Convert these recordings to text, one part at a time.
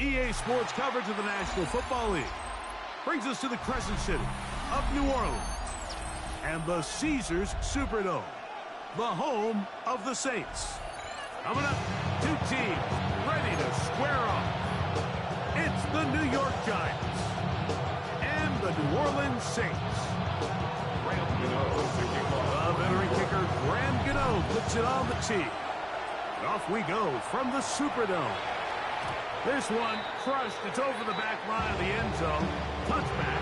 EA Sports coverage of the National Football League brings us to the Crescent City of New Orleans and the Caesars Superdome, the home of the Saints. Coming up, two teams ready to square off. It's the New York Giants and the New Orleans Saints. The veteran kicker Graham Gano puts it on the tee. And off we go from the Superdome. This one crushed. It's over the back line of the end zone. Touchback.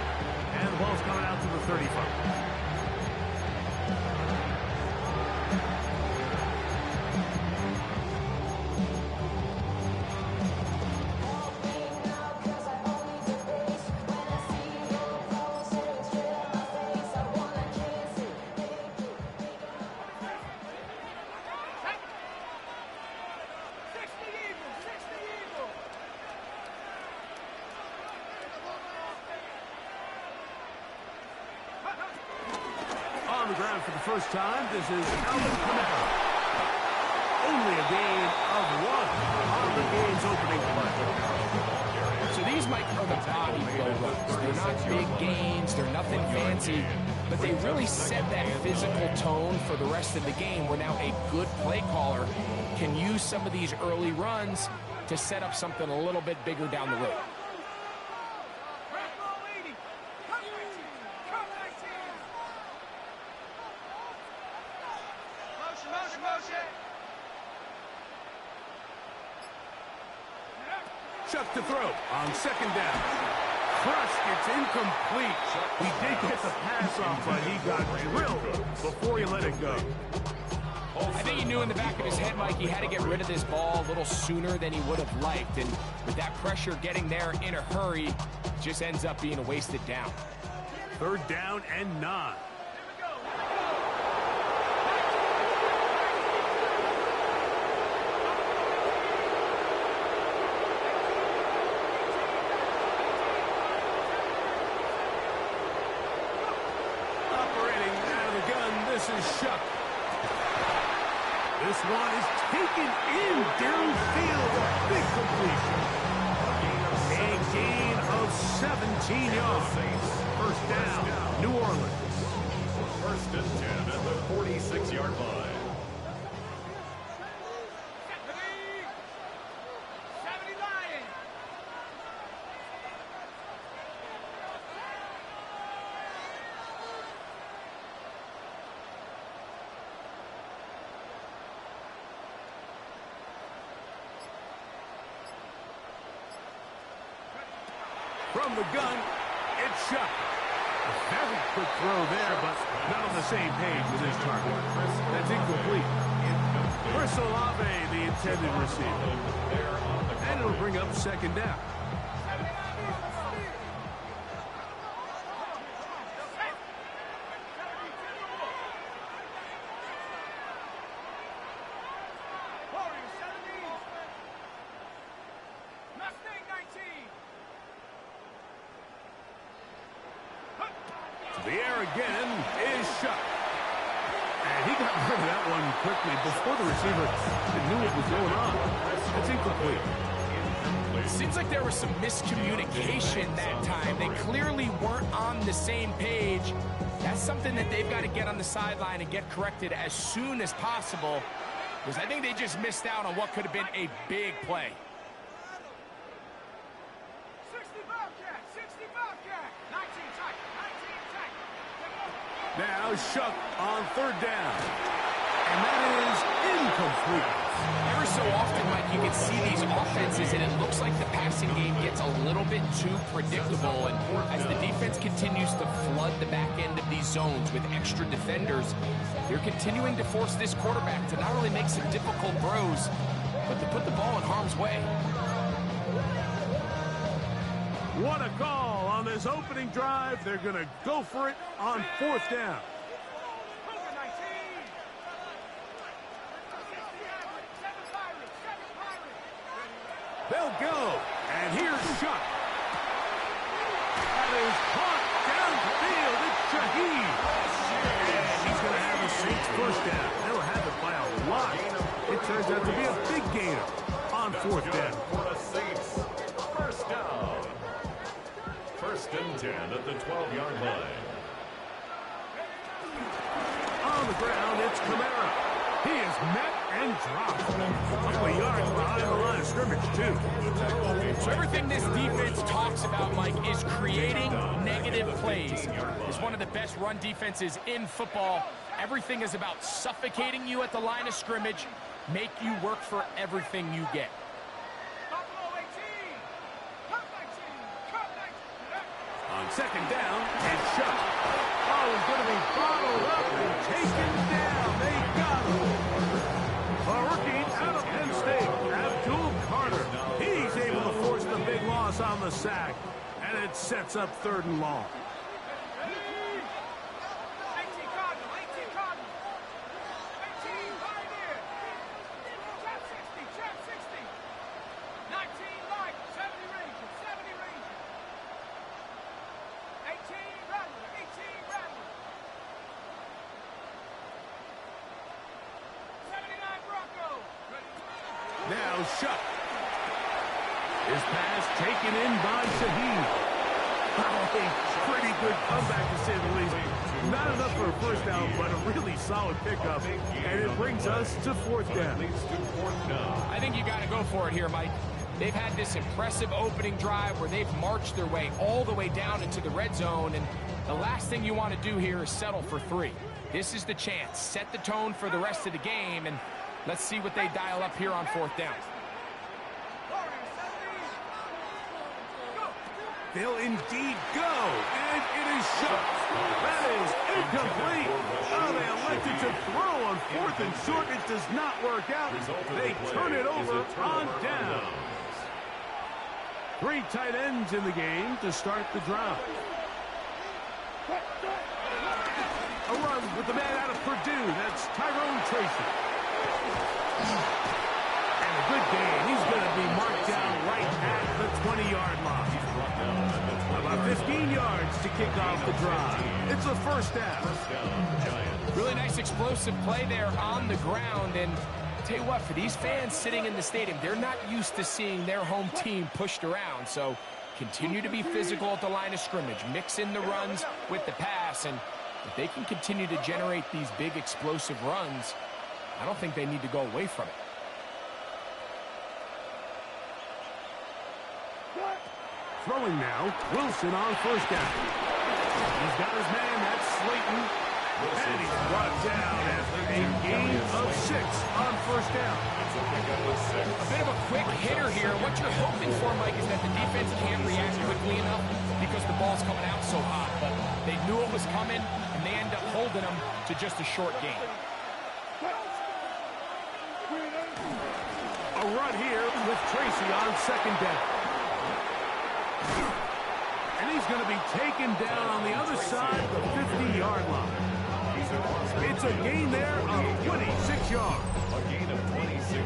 And the ball's coming out to the 35. On the ground for the first time, this is Alvin Kamara. Only a gain of one on the game's opening play. So these, Mike, are the body blow runs. They're not big gains, they're nothing fancy, but they really set that physical tone for the rest of the game where now a good play caller can use some of these early runs to set up something a little bit bigger down the road. Chuck to throw on second down. Crushed. It's incomplete. He did get the pass off, but he got drilled before he let it go. I think he knew in the back of his head, Mike, he had to get rid of this ball a little sooner than he would have liked. And with that pressure getting there in a hurry, just ends up being a wasted down. Third down and 9. This is Shuck. This one is taken in downfield. A big completion. A gain of 17 yards. First down, New Orleans. First and 10 at the 46-yard line. From the gun, it's Shuck. A very quick throw there, but not on the same page with his target. That's incomplete. Chris Olave, the intended receiver. And it'll bring up second down. The air again is Shuck. And he got rid of that one quickly before the receiver knew what was going on. It's incomplete. It seems like there was some miscommunication that time. They clearly weren't on the same page. That's something that they've got to get on the sideline and get corrected as soon as possible, because I think they just missed out on what could have been a big play. Now Shuck on third down. And that is incomplete. Ever so often, Mike, you can see these offenses, and it looks like the passing game gets a little bit too predictable. And as the defense continues to flood the back end of these zones with extra defenders, they're continuing to force this quarterback to not only make some difficult throws, but to put the ball in harm's way. What a call on this opening drive. They're going to go for it on fourth down. They'll go. And here's Shuck. That is caught downfield. It's Shaheed. And he's going to have a Saints first down. They'll have it by a lot. It turns out to be a big gainer on fourth down. and 10 at the 12-yard line. On the ground, it's Kamara. He is met and dropped. A couple of yards behind the line of scrimmage, too. So everything this defense talks about, Mike, is creating negative plays. It's one of the best run defenses in football. Everything is about suffocating you at the line of scrimmage, make you work for everything you get. On second down, it's shot. Oh, he's going to be bottled up and taken down. They got him. A rookie out of Penn State, Abdul Carter. He's able to force the big loss on the sack, and it sets up 3rd and long. Now Shuck. His pass taken in by Shaheed. Pretty good comeback, to say the least. Not enough for a first down, but a really solid pickup. And it brings us to 4th down. I think you got to go for it here, Mike. They've had this impressive opening drive where they've marched their way all the way down into the red zone, and the last thing you want to do here is settle for 3. This is the chance. Set the tone for the rest of the game, and let's see what they dial up here on 4th down. They'll indeed go, and it is shot. That is incomplete. Oh, they elected to throw on 4th and short. It does not work out. They turn it over on down. 3 tight ends in the game to start the drive. A run with the man out of Purdue. That's Tyrone Tracy. And a good game. He's going to be marked down right at the 20-yard line. About 15 yards to kick off the drive. It's a first down. Really nice explosive play there on the ground. And I'll tell you what, for these fans sitting in the stadium, they're not used to seeing their home team pushed around. So continue to be physical at the line of scrimmage. Mix in the runs with the pass. And if they can continue to generate these big explosive runs, I don't think they need to go away from it. Throwing now, Wilson on first down. He's got his man, that's Slayton. And he's brought down after a gain of 6 on first down. A bit of a quick hitter here. What you're hoping for, Mike, is that the defense can't react quickly enough because the ball's coming out so hot. But they knew it was coming, and they end up holding them to just a short gain. A run here with Tracy on second down. And he's going to be taken down on the other side of the 50-yard line. It's a gain there of 26 yards.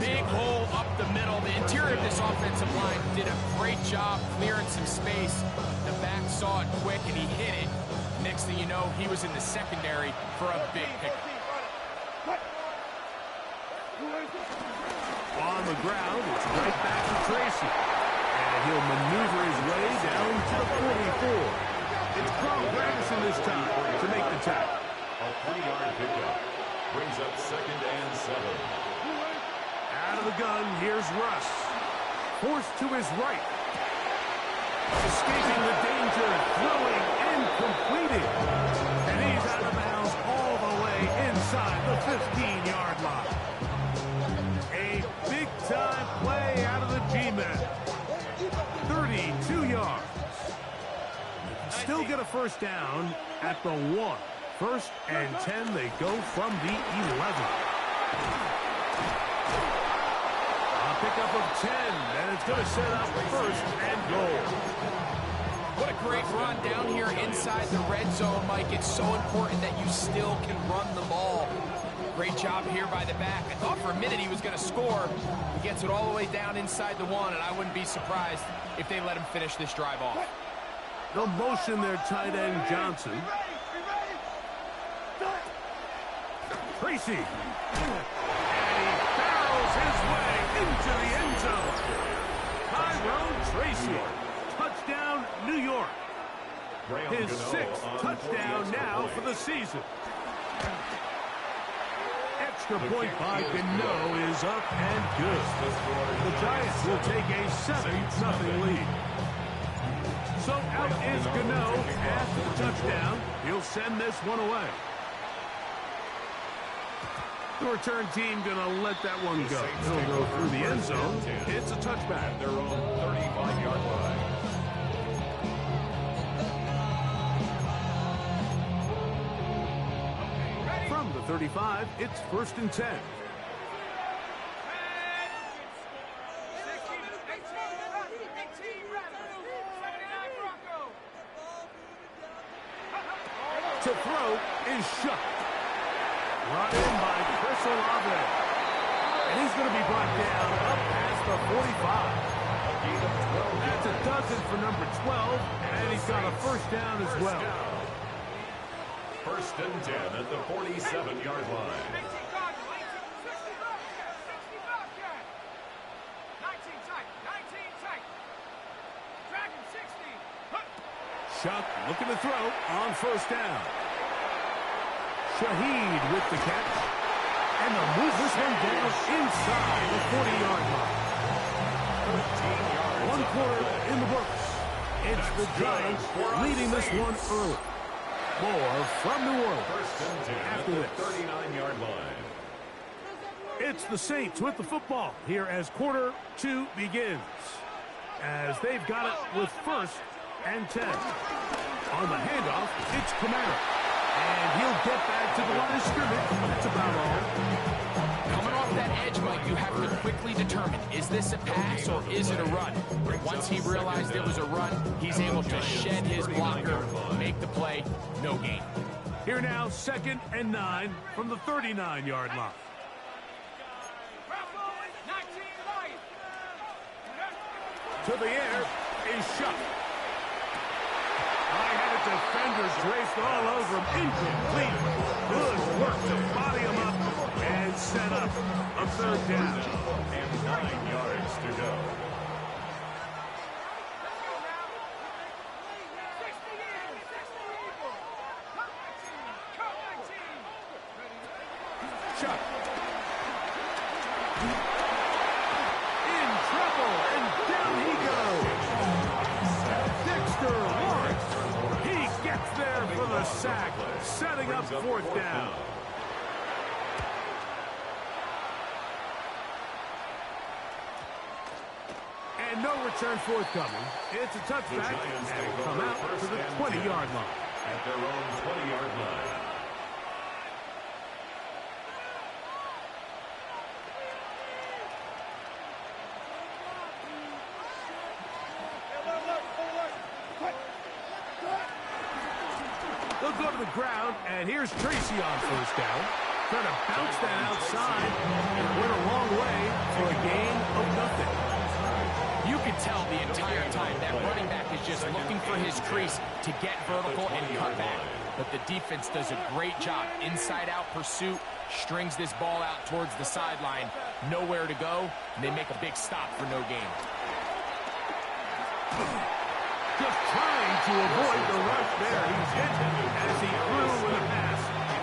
Big hole up the middle. The interior of this offensive line did a great job clearing some space. The back saw it quick, and he hit it. Next thing you know, he was in the secondary for a big pickup. On the ground, it's right back to Tracy. And he'll maneuver his way down to the 44. It's Carl Gravison this time to make the tackle. A 3-yard pickup brings up 2nd and 7. Out of the gun, here's Russ. Forced to his right. Escaping the danger, throwing and completing. And he's out of bounds all the way inside the 15-yard line. A big-time play out of the G-men. 32 yards. Still get a first down at the 1. 1st and 10, they go from the 11. A pickup of 10, and it's going to set up 1st and goal. What a great run down here inside the red zone, Mike. It's so important that you still can run the ball. Great job here by the back. I thought for a minute he was going to score. He gets it all the way down inside the 1, and I wouldn't be surprised if they let him finish this drive off. They'll motion their tight end, Johnson. Tracy. And he barrels his way into the end zone. Tyrone Tracy. Touchdown, New York. His sixth touchdown now for the season. Extra point by Gano is up and good. The Giants will take a 7-0 lead. So out is Gano after the touchdown. He'll send this one away. The return team going to let that one go. He'll go through the end zone. It's a touchback. Their own 35-yard line. From the 35, it's 1st and 10. To throw is shut. Brought in by Chris Olave. And he's going to be brought down up past the 45. That's a dozen for number 12, and he's got a first down as well. 1st and 10 at the 47-yard line. Shuck looking to throw on 1st down. Shaheed with the catch. And they'll move this one down inside the 40-yard line. 1 quarter in the books. It's the Giants leading this one early. More from New Orleans 1st and 10 after at the this. 39-yard line. It's the Saints with the football here as quarter 2 begins. As they've got it with 1st and 10. On the handoff, it's Kamara. And he'll get back to the line of scrimmage. That's about all. Coming off that edge, Mike, you have to quickly determine, is this a pass or is it a run? Once he realized it was a run, he's able to shed his blocker, make the play, no gain. Here now, 2nd and 9 from the 39-yard line. To the air is shot. High-headed defenders raced all over him. Incomplete. Good work to body him up and set up a 3rd down. And 9 yards to go. Chuck. In trouble, and down he goes. Dexter Lawrence. He gets there for the sack, setting up 4th down. And no return forthcoming. It's a touchback, and it'll come out to the 20-yard line. At their own 20-yard line. They'll go to the ground, and here's Tracy on 1st down. Trying to bounce that outside, and it went a long way for a gain of nothing. You can tell the entire time that running back is just looking for his crease to get vertical and cut back. But the defense does a great job. Inside-out pursuit, strings this ball out towards the sideline. Nowhere to go, and they make a big stop for no gain. Just trying to avoid the rush there. He's hit as he threw with a pass.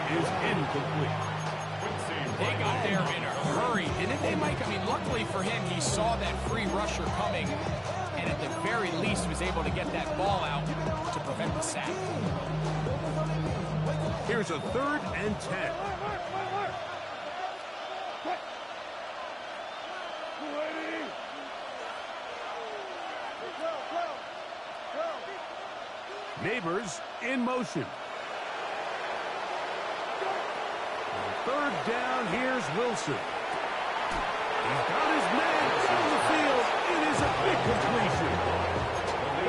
Is incomplete. They got there in a hurry, didn't they, Mike? I mean, luckily for him, he saw that free rusher coming, and at the very least was able to get that ball out to prevent the sack. Here's a 3rd and 10. Neighbors in motion. 3rd down, here's Wilson. He's got his man on the field. It is a big completion.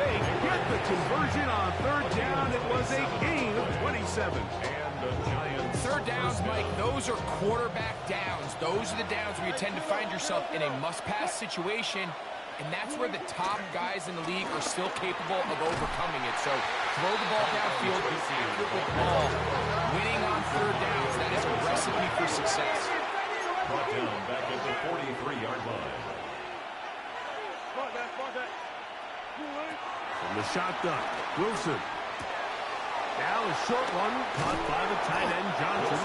They get the conversion on 3rd down. It was a gain of 27. And the Giants. 3rd downs, Mike, those are quarterback downs. Those are the downs where you tend to find yourself in a must-pass situation, and that's where the top guys in the league are still capable of overcoming it. So throw the ball downfield, be accurate with the ball. Winning on 3rd downs, that is a recipe for success. Brought down back at the 43-yard line. From the shotgun, Wilson. Now a short one caught by the tight end, Johnson.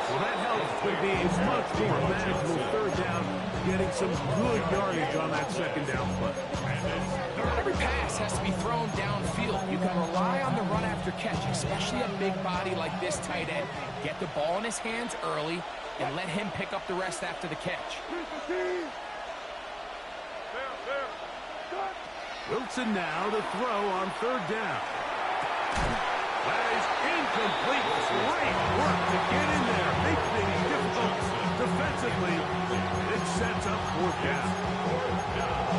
Well, that helps to be a much more manageable third down, getting some good yardage on that second down play. Not every pass has to be thrown downfield. You can rely on the run after catch, especially a big body like this tight end. Get the ball in his hands early and let him pick up the rest after the catch. Wilson now to throw on third down. That is incomplete. Great work to get in there. Make things difficult defensively. It sets up fourth down.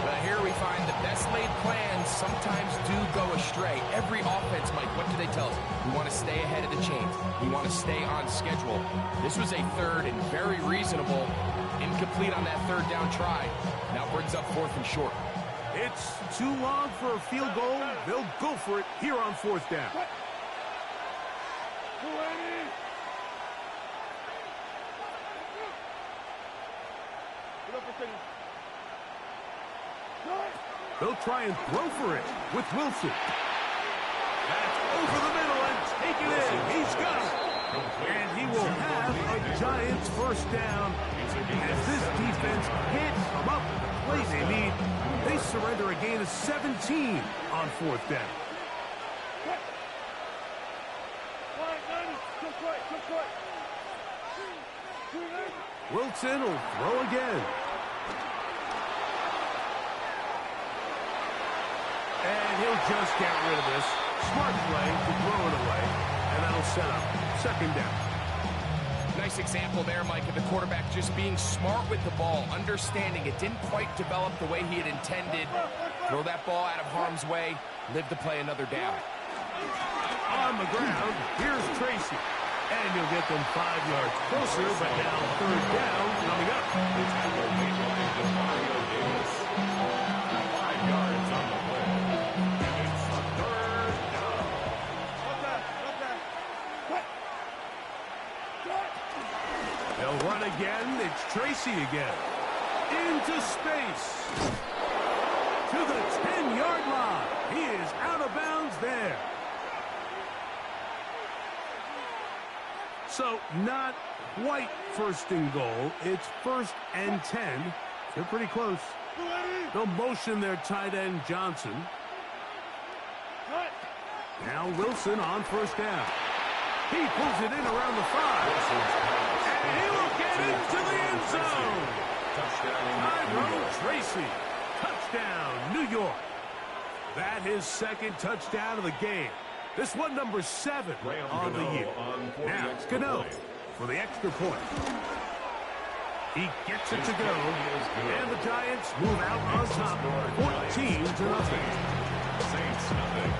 But here we find the best laid plans sometimes do go astray. Every offense, Mike, what do they tell us? We want to stay ahead of the chains. We want to stay on schedule. This was a third and very reasonable. Incomplete on that third down try. Now brings up fourth and short. It's too long for a field goal. They'll go for it here on fourth down. They'll try and throw for it with Wilson. That's over the middle and take it in. He's got it. And he will have a Giants first down. As this defense can't come up with the play they need, they surrender a gain of 17 on fourth down. Wilson will throw again. And he'll just get rid of this. Smart play to throw it away. And that'll set up second down. Nice example there, Mike, of the quarterback just being smart with the ball, understanding it didn't quite develop the way he had intended. Throw that ball out of harm's way, live to play another down. On the ground, here's Tracy. And you'll get them 5 yards closer, but now third down coming up. 5 yards on the play. And it's a third down. They'll run again. It's Tracy again. Into space. To the 10-yard line. He is out of bounds there. So not quite first and goal. It's first and 10. They're pretty close. They'll motion their tight end, Johnson. Now Wilson on first down. He pulls it in around the 5. And he will get into the end zone. Tyrone Tracy. Touchdown, New York. That is second touchdown of the game. This one number 7 on the year. Now Gano for the extra point. He gets it to go. And the Giants move out on top 14-0. Saints nothing.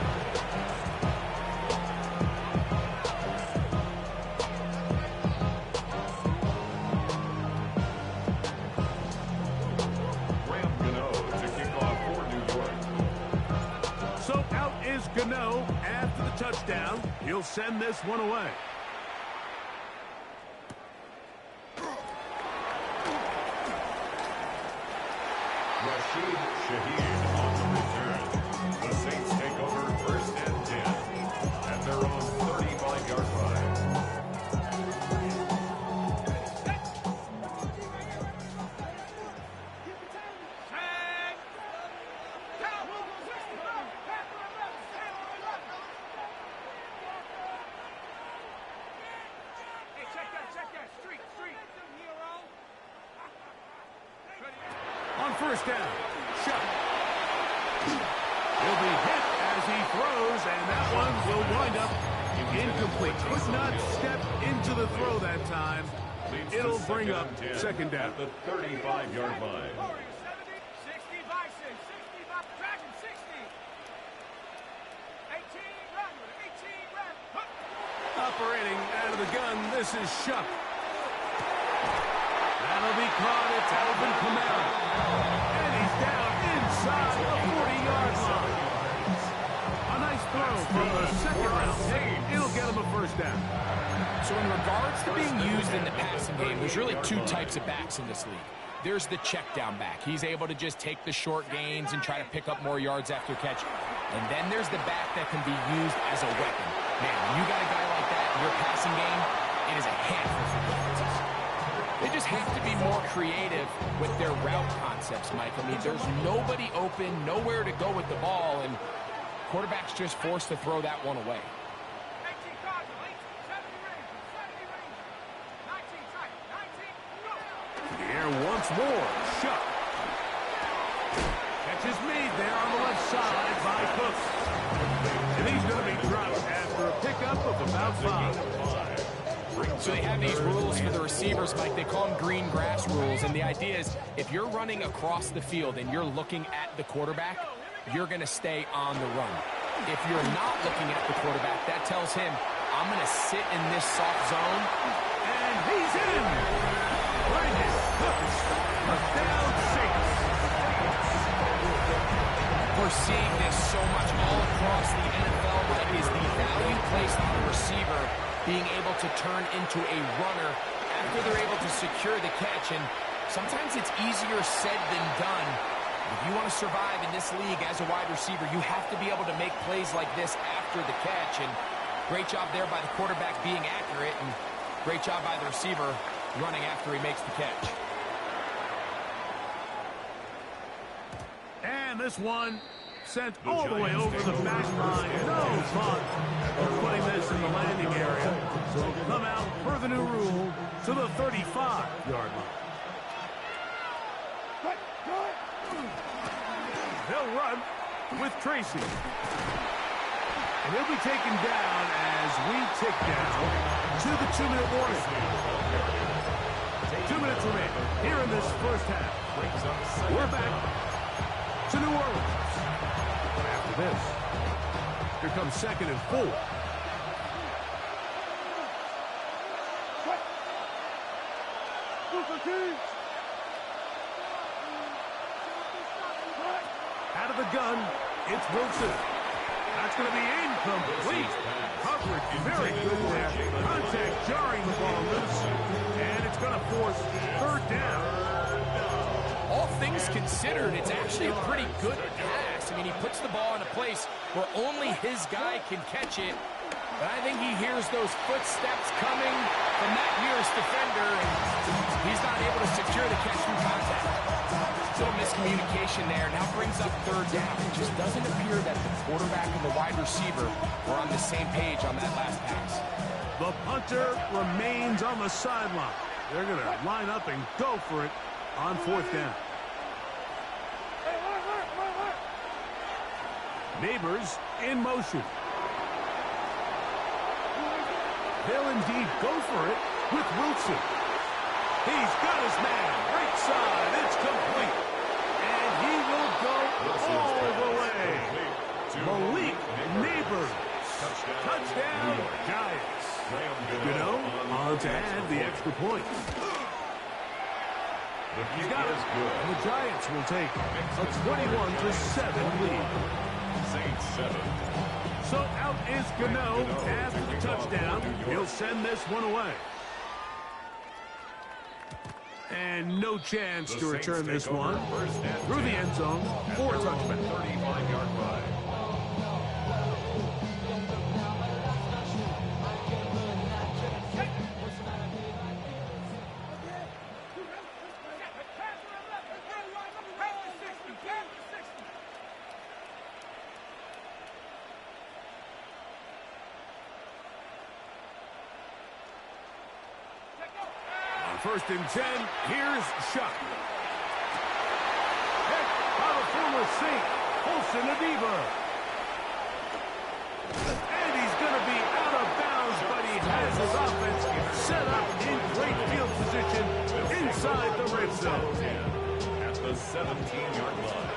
Gano after the touchdown. He'll send this one away. Rashid Shaheed on the return. The Saints take over first and 10 at their own 35-yard line. First down. Shot. He'll be hit as he throws, and that one will wind up incomplete. Could not step into the throw that time. It'll bring up second down. At the 35-yard line. Operating out of the gun, this is Shuck. That'll be caught. It's Alvin Kamara. And he's down inside the 40-yard line. A nice throw from the second round pick. It'll get him a first down. So in regards to being used in the passing game, there's really 2 types of backs in this league. There's the check down back. He's able to just take the short gains and try to pick up more yards after catch. And then there's the back that can be used as a weapon. Man, when you got a guy like that in your passing game, it is a handful for defenses. They just have to be more creative with their route concepts, Mike. I mean, there's nobody open, nowhere to go with the ball, and quarterback's just forced to throw that one away. The air once more. Shuck. Catch is made there on the left side by Cooks. And he's going to be dropped after a pickup of about 5. So they have these rules for the receivers, Mike. They call them green grass rules. And the idea is if you're running across the field and you're looking at the quarterback, you're going to stay on the run. If you're not looking at the quarterback, that tells him, I'm going to sit in this soft zone. And he's in. Brandon Cooks. Touchdown Saints. We're seeing this so much all across the NFL, Mike, is the value placed on a receiver being able to turn into a runner after they're able to secure the catch. And sometimes it's easier said than done. If you want to survive in this league as a wide receiver, you have to be able to make plays like this after the catch. And great job there by the quarterback being accurate, and great job by the receiver running after he makes the catch. And this one sent all the way over the back line. No fun of putting this in the landing area. So it'll come out per the new rule to the 35-yard line. They'll run with Tracy. And he'll be taken down as we tick down to the 2-minute warning. 2 minutes remaining here in this first half. We're back to New Orleans. After this, here comes 2nd and 4. Out of the gun, it's Wilson. That's going to be incomplete. Coverage very good there. Contact jarring the ball loose. And it's going to force 3rd down. All things considered, it's actually a pretty good pass. I mean, he puts the ball in a place where only his guy can catch it. But I think he hears those footsteps coming from that nearest defender, and he's not able to secure the catch through contact. Little miscommunication there. Now brings up 3rd down. It just doesn't appear that the quarterback and the wide receiver were on the same page on that last pass. The punter remains on the sideline. They're going to line up and go for it on 4th down. Neighbors in motion. They'll indeed go for it with Wilson. He's got his man. Right side. It's complete. And he will go all the way. Malik Neighbors. Touchdown, Giants. On to add the extra point. He's got it. And the Giants will take a 21-7 lead. Saints 7. So out is Gano after the touchdown. He'll send this one away. And no chance to return this one through the end zone for a touchback. 35-yard line. First and 10, here's Shuck. Hit by the former Saint, Olsen Adiba. And he's going to be out of bounds, but he has his offense set up in great field position inside the red zone. At the 17-yard line.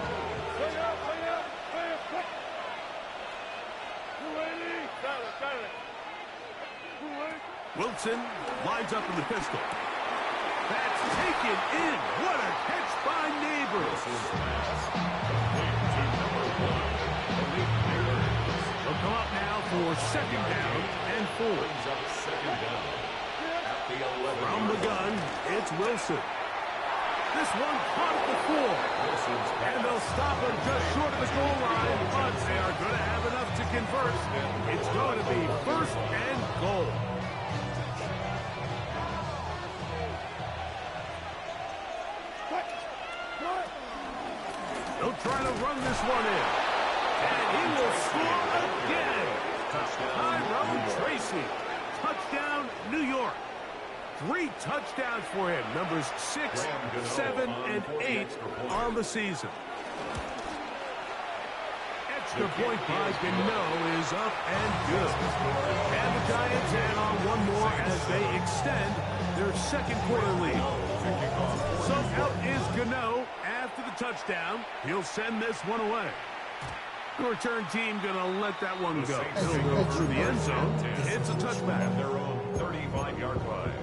Wilson lines up in the pistol. That's taken in. What a catch by Neighbors. They'll come up now for 2nd down and 4. From the gun, it's Wilson. This one caught at the 4. And they'll stop him just short of the goal line, but they are going to have enough to convert. It's going to be first and goal. They'll try to run this one in. And he will score again. Tyrone Tracy. Touchdown, New York. 3 touchdowns for him. Numbers 6, 7, and 8 on the season. Extra point by Gano is up and good. And the Giants add on one more as they extend their second quarter lead. So out is Gano after the touchdown. He'll send this one away. The return team going to let that one go. He'll go through the end zone. It's a touchback. At their own 35-yard line.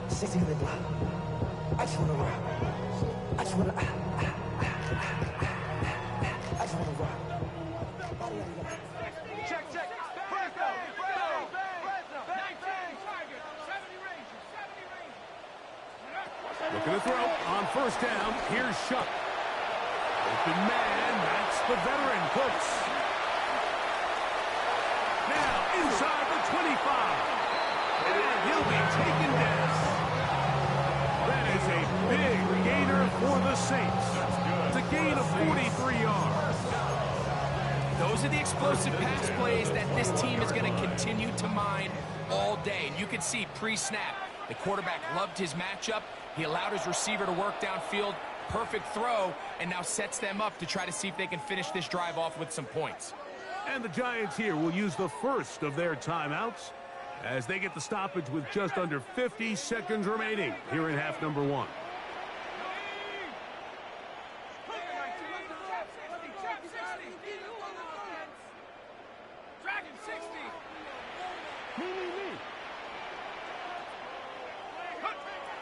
I just want to rock. I just want to rock. Check. Looking to throw on first down. Here's Shuck. Open man. That's the veteran, Cooks. Now inside the 25. And he'll be taken down. That is a big gainer for the Saints. It's a gain of 43 yards. Those are the explosive pass plays that this team is going to continue to mine all day. And you can see pre-snap, the quarterback loved his matchup. He allowed his receiver to work downfield. Perfect throw, and now sets them up to try to see if they can finish this drive off with some points. And the Giants here will use the first of their timeouts as they get the stoppage with just under 50 seconds remaining here in half number 1.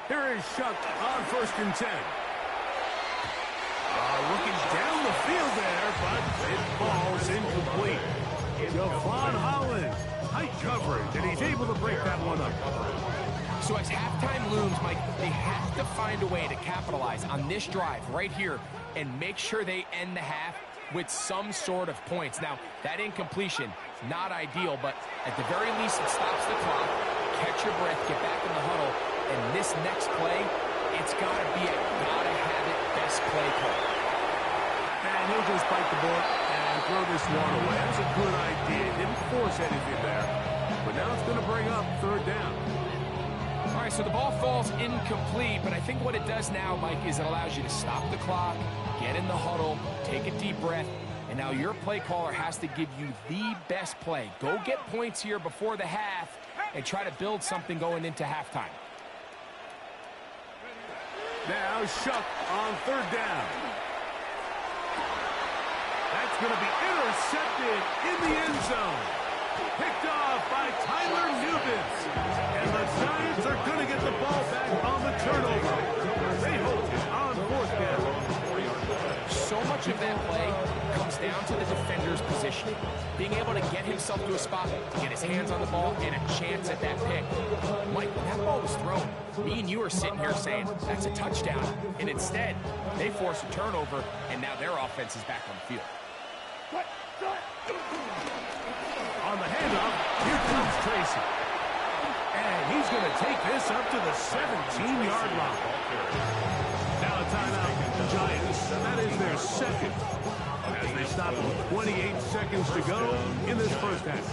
Here is Shuck on first and 10. Looking down the field there, but it falls incomplete. Javon Holland, tight coverage, and he's able to break that one up. So as halftime looms, Mike, they have to find a way to capitalize on this drive right here and make sure they end the half with some sort of points. Now, that incompletion, not ideal, but at the very least, it stops the clock. Catch your breath, get back in the huddle, and this next play, it's got to be a gotta-have-it best play call. And he'll just bite the bullet and throw this one away. That's a good idea. Didn't force anything there. But now it's going to bring up third down. All right, so the ball falls incomplete, but I think what it does now, Mike, is it allows you to stop the clock, get in the huddle, take a deep breath, and now your play caller has to give you the best play. Go get points here before the half and try to build something going into halftime. Now Shuck on third down. That's going to be intercepted in the end zone. Picked off by Tyler Newton. And the Giants are going to get the ball back on the turnover. They hold it on fourth down. So much of that play comes down to the defender's positioning. Being able to get himself to a spot, get his hands on the ball, and a chance at that pick. Mike, when that ball was thrown, me and you are sitting here saying, that's a touchdown. And instead, they force a turnover, and now their offense is back on the field. On the handoff, here comes Tracy. And he's going to take this up to the 17-yard line. Now a timeout, the Giants. That is their second. As they stop with 28 seconds to go in this first half.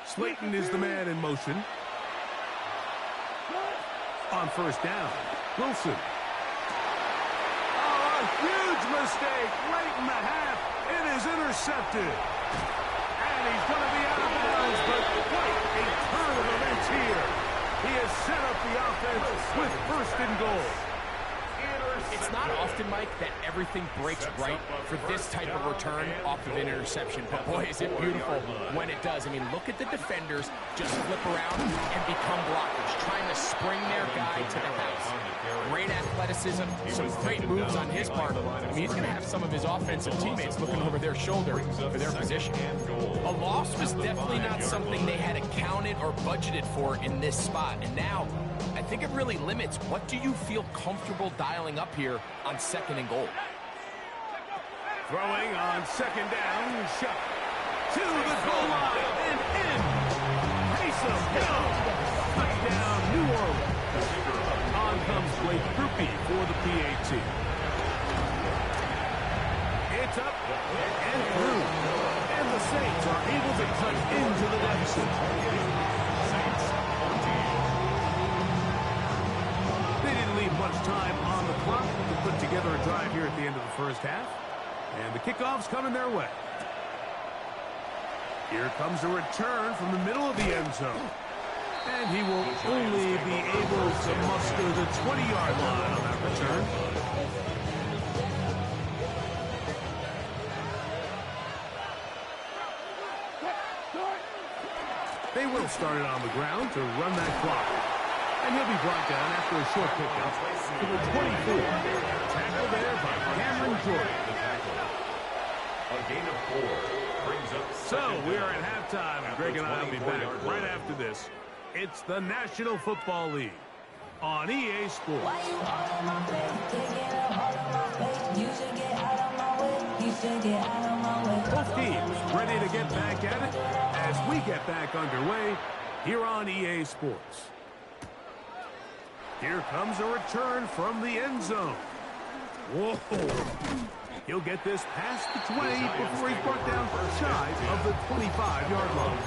Slayton is the man in motion. On first down, Wilson. Oh, a huge mistake late in the half. It is intercepted. And he's going to be out of bounds, but quite a turn of events here. He has set up the offense with first and goal. It's not often, Mike, that everything breaks right for this type of return off of an interception. But boy, is it beautiful when it does. I mean, look at the defenders just flip around and become blockers, trying to spring their guy to the house. Great athleticism, some great moves on his part. I mean, he's going to have some of his offensive teammates looking over their shoulder for their position. A loss was definitely not something they had accounted or budgeted for in this spot. And now, I think think it really limits what do you feel comfortable dialing up here on 2nd and goal. Throwing on 2nd down, shot to the goal line and in. Taysom Hill, touchdown, New Orleans. On comes Blake Grupe for the PAT. It's up and through, and the Saints are able to cut into the deficit. They didn't leave much time on the clock to put together a drive here at the end of the first half. And the kickoff's coming their way. Here comes a return from the middle of the end zone. And he will only be able to muster the 20-yard line on that return. They will start it on the ground to run that clock. And he'll be brought down after a short pickup to the 24. Tackle there by Cameron Jordan. A gain of 4 brings up. So we are at halftime. Greg and I will be back right after this. It's the National Football League on EA Sports. Both teams ready to get back at it as we get back underway here on EA Sports. Here comes a return from the end zone. Whoa. He'll get this past the 20 before he's brought down shy of the 25-yard line.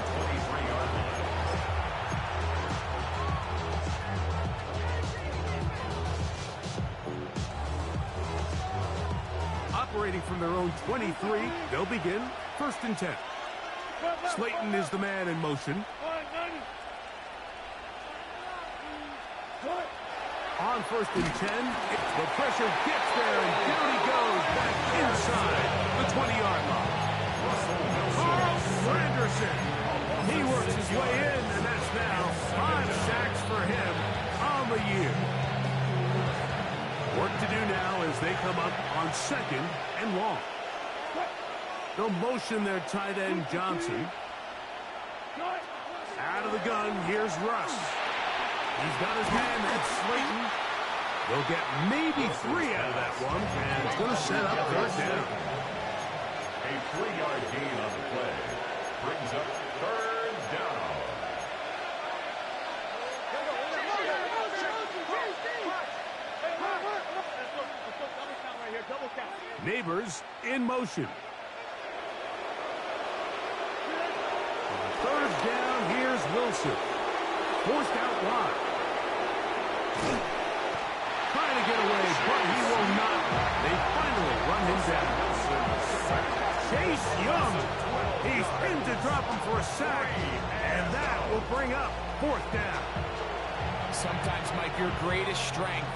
Operating from their own 23, they'll begin 1st and 10. Slayton is the man in motion. On 1st and 10, the pressure gets there, and down he goes back inside the 20-yard line. Carl Granderson. He works his way in, and that's now 5 sacks for him on the year. Work to do now as they come up on 2nd and long. They'll motion their tight end Johnson. Out of the gun, here's Russ. He's got his man, that's Slayton. They'll get maybe 3 out of that one, and it's going to set up 3rd down. A 3-yard gain on the play brings up 3rd down. Neighbors in motion. 3rd down, here's Wilson. Forced out wide. Trying to get away, but he will not. They finally run him down. Chase Young. He's pinned to drop him for a sack, and that will bring up 4th down. Sometimes, Mike, your greatest strength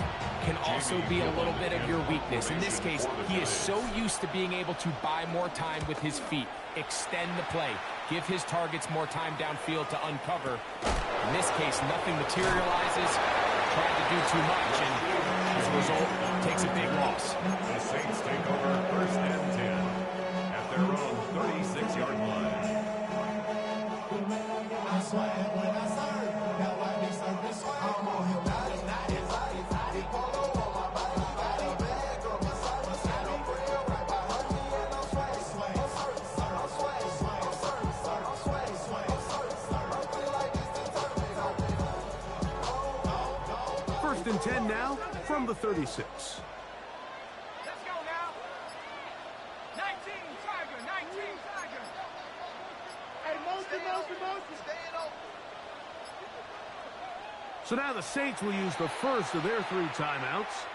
can also be a little bit of your weakness. In this case, he is so used to being able to buy more time with his feet, extend the play, give his targets more time downfield to uncover. In this case, nothing materializes, tried to do too much, and as a result, takes a big loss. The Saints take over 1st and 10 at their own 36-yard line. I swear when I serve, that why they serve this way. I'm on him, not his, not his. And 10 now from the 36. Let's go now. 19 Tiger, 19 Tiger. Hey, motion. Staying open. So now the Saints will use the first of their 3 timeouts.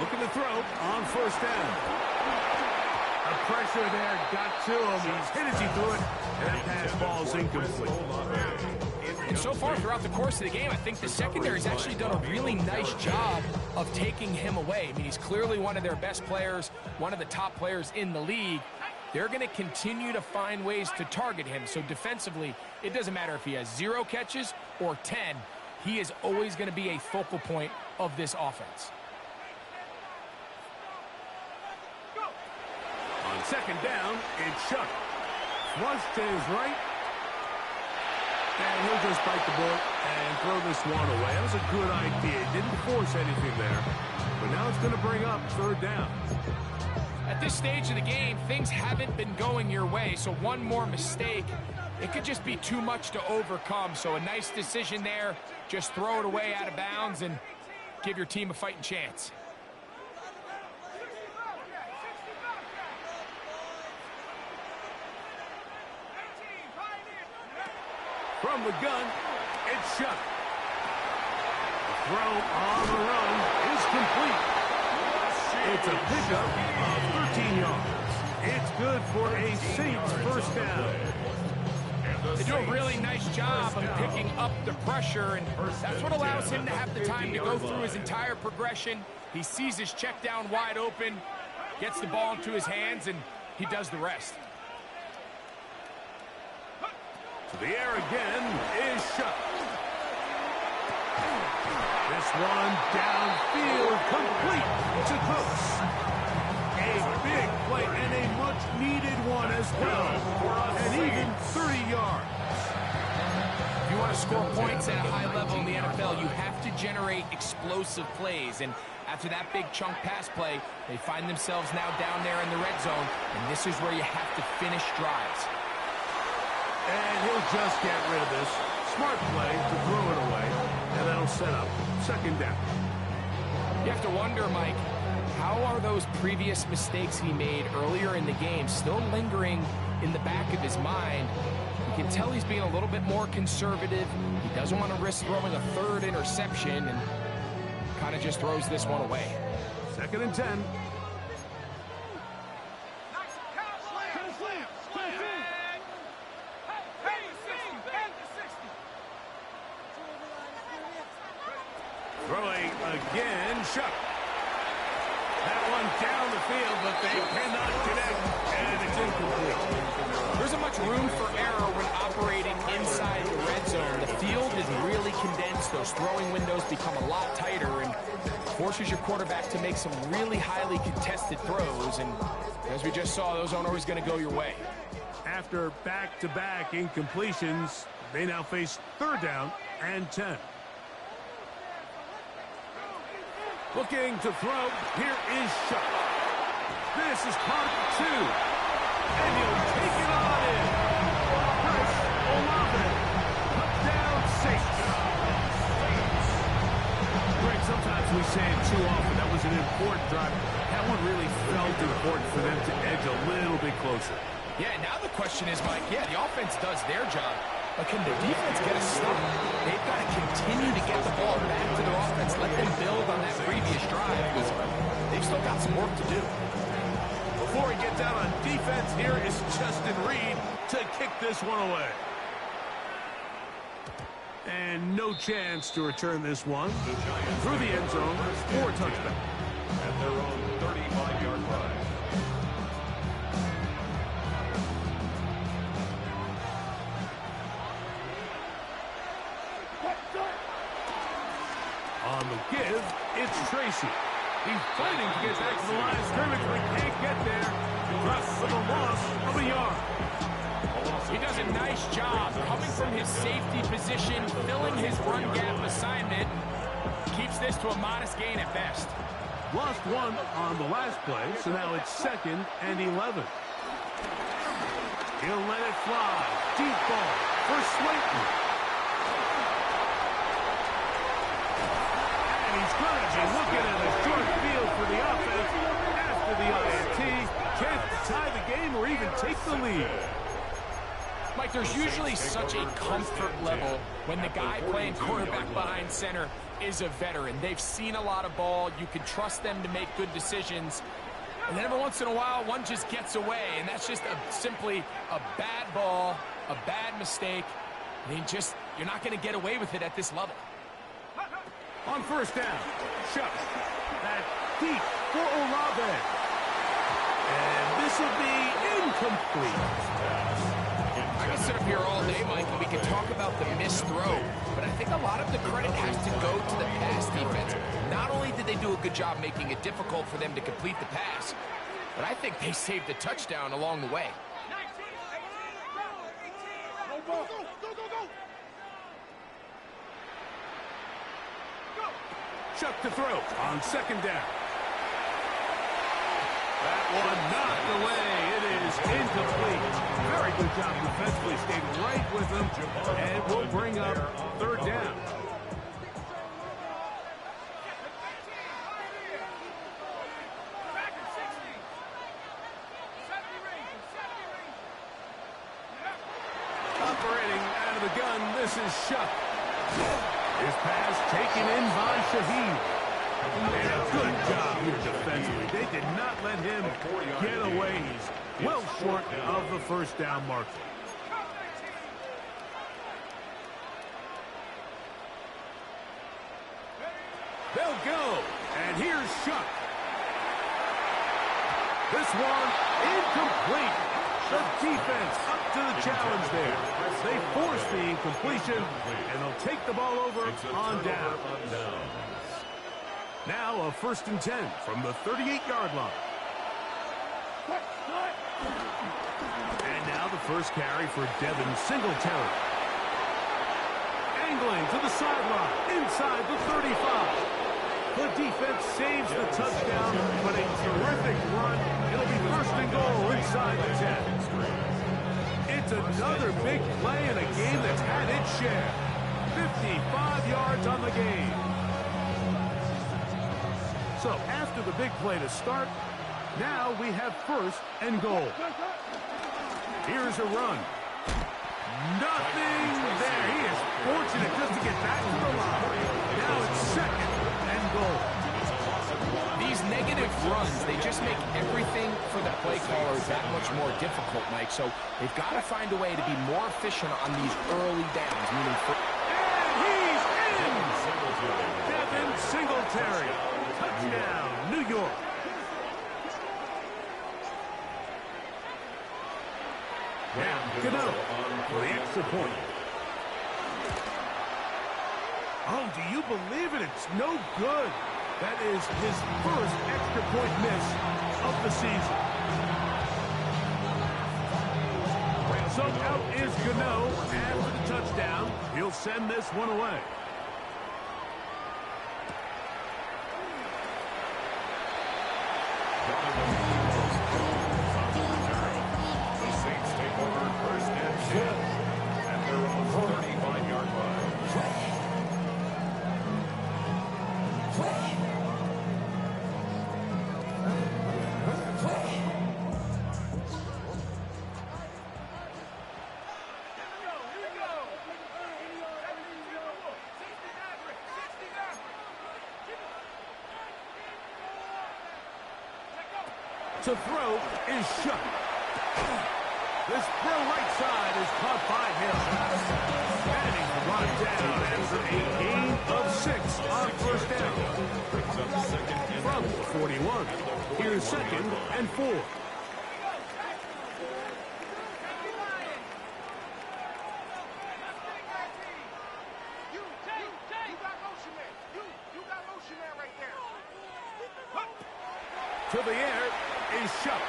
Looking to throw on 1st down. The pressure there got to him. He's hit as he threw it, and that pass ball is incomplete. And so far throughout the course of the game, I think the secondary's actually done a really nice job of taking him away. I mean, he's clearly one of their best players, one of the top players in the league. They're going to continue to find ways to target him. So defensively, it doesn't matter if he has 0 catches or 10. He is always going to be a focal point of this offense. On second down, it's Shuck. Flush to his right. And he'll just bite the bullet and throw this one away. That was a good idea. Didn't force anything there. But now it's going to bring up third down. At this stage of the game, things haven't been going your way, so one more mistake, it could just be too much to overcome. So a nice decision there. Just throw it away out of bounds and give your team a fighting chance. From the gun, it's Shuck. The throw on the run is complete. It's a pickup of 13 yards. It's good for a Saints first down. They do a really nice job of picking up the pressure, and that's what allows him to have the time to go through his entire progression. He sees his check down wide open, gets the ball into his hands, and he does the rest. To the air again is Shuck. This one downfield complete to Cooks. A big play and a much-needed one as well. And even 30 yards. If you want to score points at a high level in the NFL, you have to generate explosive plays. And after that big chunk pass play, they find themselves now down there in the red zone. And this is where you have to finish drives. And he'll just get rid of this. Smart play to throw it away. And that'll set up second down. You have to wonder, Mike, how are those previous mistakes he made earlier in the game still lingering in the back of his mind? You can tell he's being a little bit more conservative. He doesn't want to risk throwing a third interception and kind of just throws this one away. Second and 10. Throwing again, Shuck. That one down the field, but they cannot connect, and it's incomplete. There isn't much room for error when operating inside the red zone. The field is really condensed. Those throwing windows become a lot tighter and forces your quarterback to make some really highly contested throws. And as we just saw, those aren't always going to go your way. After back-to-back incompletions, they now face third down and 10. Looking to throw. Here is Shuck. This is part 2. And he'll take it on in. Chris Olave. Touchdown Saints. Greg, sometimes we say it too often. That was an important drive. That one really felt important for them to edge a little bit closer. Yeah, now the question is, Mike, the offense does their job. But can the defense get a stop? They've got to continue to get the ball back to their offense. Let them build on that previous drive because they've still got some work to do. Before he gets out on defense, here is Justin Reed to kick this one away. And no chance to return this one through the end zone for a touchdown. At their own 35-yard line. On the give, it's Tracy. He's fighting to get back to the line of scrimmage, but can't get there. Drops for the loss of a yard. He does a nice job coming from his safety position, filling his run gap assignment. Keeps this to a modest gain at best. Lost one on the last play, so now it's second and 11. He'll let it fly. Deep ball for Slayton. He's going to be looking at a short field for the offense after the INT. Can't tie the game or even take the lead. Mike, there's usually such a comfort level when the guy playing quarterback behind center is a veteran. They've seen a lot of ball. You can trust them to make good decisions. And then every once in a while, one just gets away, and that's just simply a bad ball, a bad mistake. And he just You're not going to get away with it at this level. On first down, Chuck. That deep for Olave. And this will be incomplete. I can sit up here all day, Mike, and we can talk about the missed throw, but I think a lot of the credit has to go to the pass defense. Not only did they do a good job making it difficult for them to complete the pass, but I think they saved a touchdown along the way. Chuck to throw on second down. That one knocked away. It is incomplete. Very good job defensively. Stayed right with him. And will bring up third down. Operating out of the gun, this is Chuck. His pass taken in by Shaheed. And a good job here defensively. They did not let him get away. He's well short of the first down marker. They'll go. And here's Chuck. This one incomplete. The defense up to the challenge there. They force the incompletion, and they'll take the ball over on down. Now a 1st and 10 from the 38-yard line. And now the first carry for Devin Singletary. Angling to the sideline, inside the 35. The defense saves the touchdown, but a terrific run. It'll be 1st and goal inside the 10. It's another big play in a game that's had its share. 55 yards on the game. So after the big play to start, now we have 1st and goal. Here's a run. Nothing there. He is fortunate just to get back to the line. Now it's 2nd and goal. These negative runs, they just make everything for the play callers that much more difficult, Mike. So they've got to find a way to be more efficient on these early downs. And he's in! Devin Singletary. Touchdown, New York. Now, Gano for the extra point. Oh, do you believe it? It's no good. That is his first extra point miss of the season. So out is Gano after the touchdown. He'll send this one away. The Saints take over 1st and 10 at their own 35-yard line. To throw is Chuck. This throw right side is caught by Hill. And he's brought down after a gain of 6 on 1st down. From the 41. Here's 2nd and 4. To the air is Chuck.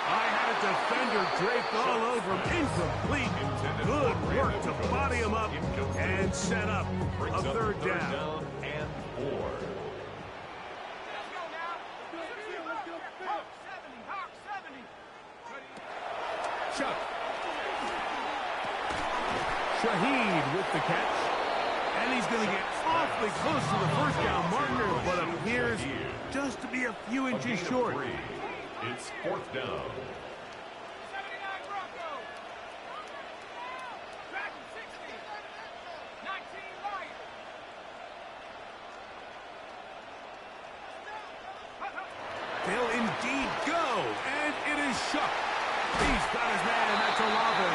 I had a defender draped all over him. Incomplete. Good work to body him up and set up a 3rd down. And 4. Chuck. Shaheed with the catch. And he's going to get awfully close to the 1st down marker, but appears just to be a few inches short. It's 4th down. They'll indeed go, and it is Chuck. He's got his man, and that's Olave.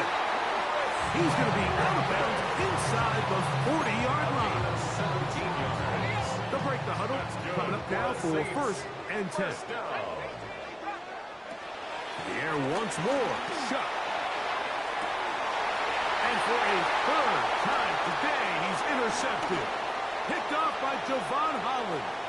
He's going to be out of bounds inside the 40-yard line. 17 yards. To break the huddle, coming up now for 1st and 10. First down. The air once more, shot. And for a 3rd time today, he's intercepted. Picked off by Javon Holland.